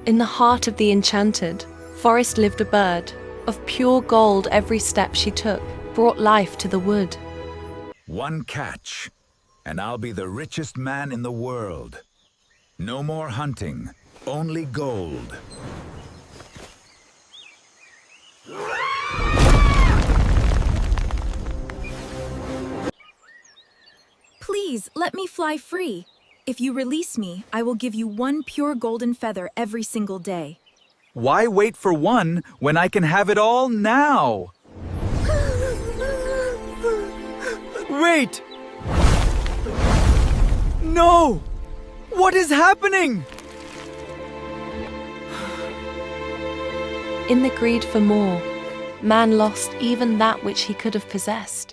In the heart of the enchanted forest lived a bird. Of pure gold every step she took brought life to the wood. One catch, and I'll be the richest man in the world. No more hunting, only gold. Please, let me fly free. If you release me, I will give you one pure golden feather every single day. Why wait for one when I can have it all now? Wait! No! What is happening? In the greed for more, man lost even that which he could have possessed.